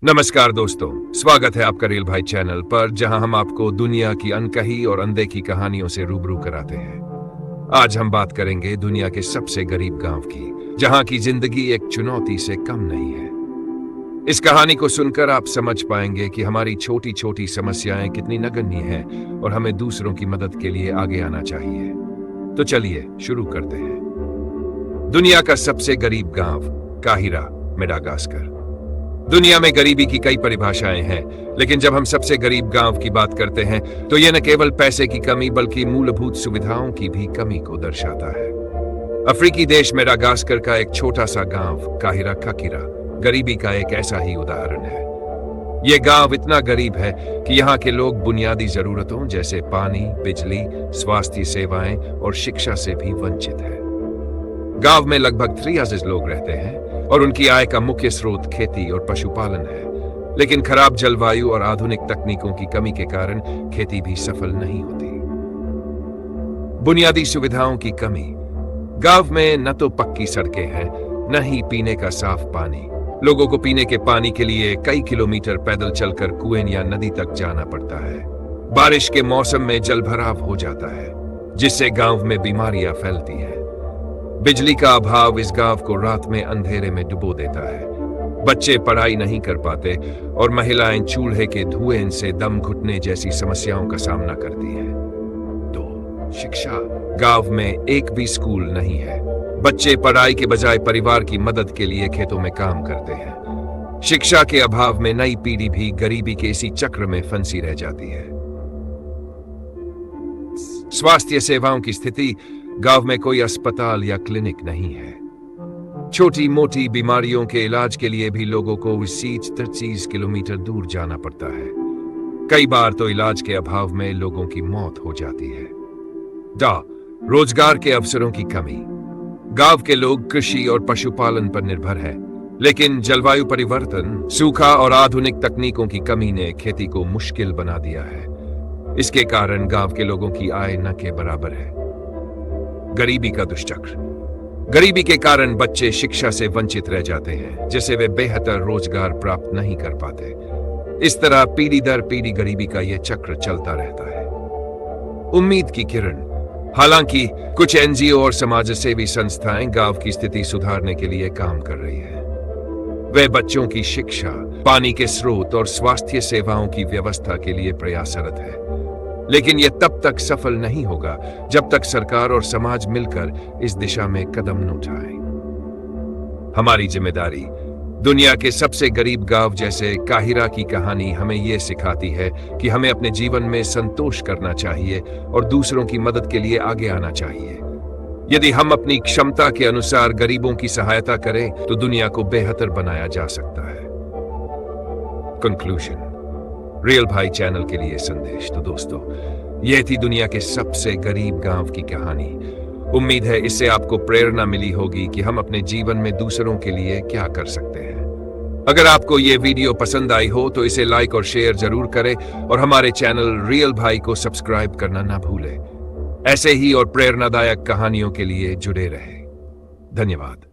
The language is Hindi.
नमस्कार दोस्तों, स्वागत है आपका रियल भाई चैनल पर, जहां हम आपको दुनिया की अनकही और अनदेखी कहानियों से रूबरू कराते हैं। आज हम बात करेंगे दुनिया के सबसे गरीब गांव की, जहां की जिंदगी एक चुनौती से कम नहीं है। इस कहानी को सुनकर आप समझ पाएंगे कि हमारी छोटी छोटी समस्याएं कितनी नगण्य हैं और हमें दूसरों की मदद के लिए आगे आना चाहिए। तो चलिए शुरू करते हैं। दुनिया का सबसे गरीब गांव, काहिरा, मेडागास्कर। दुनिया में गरीबी की कई परिभाषाएं हैं, लेकिन जब हम सबसे गरीब गांव की बात करते हैं तो यह न केवल पैसे की कमी बल्कि मूलभूत सुविधाओं की भी कमी को दर्शाता है। अफ्रीकी देश मेडागास्कर का एक छोटा सा गांव काहिरा काकिरा गरीबी का एक ऐसा ही उदाहरण है। यह गांव इतना गरीब है कि यहाँ के लोग बुनियादी जरूरतों जैसे पानी, बिजली, स्वास्थ्य सेवाएं और शिक्षा से भी वंचित है। गांव में लगभग 3,000 लोग रहते हैं और उनकी आय का मुख्य स्रोत खेती और पशुपालन है। लेकिन खराब जलवायु और आधुनिक तकनीकों की कमी के कारण खेती भी सफल नहीं होती। बुनियादी सुविधाओं की कमी। गांव में न तो पक्की सड़कें हैं, न ही पीने का साफ पानी। लोगों को पीने के पानी के लिए कई किलोमीटर पैदल चलकर कुएं या नदी तक जाना पड़ता है। बारिश के मौसम में जलभराव हो जाता है, जिससे गांव में बीमारियां फैलती हैं। बिजली का अभाव इस गांव को रात में अंधेरे में डुबो देता है। बच्चे पढ़ाई नहीं कर पाते और महिलाएं चूल्हे के धुएं से दम घुटने जैसी समस्याओं का सामना करती हैं। तो शिक्षा। गांव में एक भी स्कूल नहीं है। बच्चे पढ़ाई के बजाय परिवार की मदद के लिए खेतों में काम करते हैं। शिक्षा के अभाव में नई पीढ़ी भी गरीबी के इसी चक्र में फंसी रह जाती है। स्वास्थ्य सेवाओं की स्थिति। गांव में कोई अस्पताल या क्लिनिक नहीं है। छोटी मोटी बीमारियों के इलाज के लिए भी लोगों को 20-30 किलोमीटर दूर जाना पड़ता है। कई बार तो इलाज के अभाव में लोगों की मौत हो जाती है। रोजगार के अवसरों की कमी। गांव के लोग कृषि और पशुपालन पर निर्भर हैं, लेकिन जलवायु परिवर्तन, सूखा और आधुनिक तकनीकों की कमी ने खेती को मुश्किल बना दिया है। इसके कारण गांव के लोगों की आय न के बराबर है। गरीबी का दुष्चक्र। गरीबी के कारण बच्चे शिक्षा से वंचित रह जाते हैं, जिससे वे बेहतर रोजगार प्राप्त नहीं कर पाते। इस तरह पीढ़ी दर पीढ़ी गरीबी का यह चक्र चलता रहता है। उम्मीद की किरण। हालांकि कुछ एनजीओ और समाजसेवी संस्थाएं गांव की स्थिति सुधारने के लिए काम कर रही हैं। वे बच्चों की शिक्षा, पानी के स्रोत और स्वास्थ्य सेवाओं की व्यवस्था के लिए प्रयासरत है। लेकिन यह तब तक सफल नहीं होगा जब तक सरकार और समाज मिलकर इस दिशा में कदम न उठाए। हमारी जिम्मेदारी। दुनिया के सबसे गरीब गांव जैसे काहिरा की कहानी हमें यह सिखाती है कि हमें अपने जीवन में संतोष करना चाहिए और दूसरों की मदद के लिए आगे आना चाहिए। यदि हम अपनी क्षमता के अनुसार गरीबों की सहायता करें तो दुनिया को बेहतर बनाया जा सकता है। कंक्लूजन। रियल भाई चैनल के लिए संदेश। तो दोस्तों, यह थी दुनिया के सबसे गरीब गांव की कहानी। उम्मीद है इससे आपको प्रेरणा मिली होगी कि हम अपने जीवन में दूसरों के लिए क्या कर सकते हैं। अगर आपको यह वीडियो पसंद आई हो तो इसे लाइक और शेयर जरूर करें और हमारे चैनल रियल भाई को सब्सक्राइब करना ना भूलें। ऐसे ही और प्रेरणादायक कहानियों के लिए जुड़े रहें। धन्यवाद।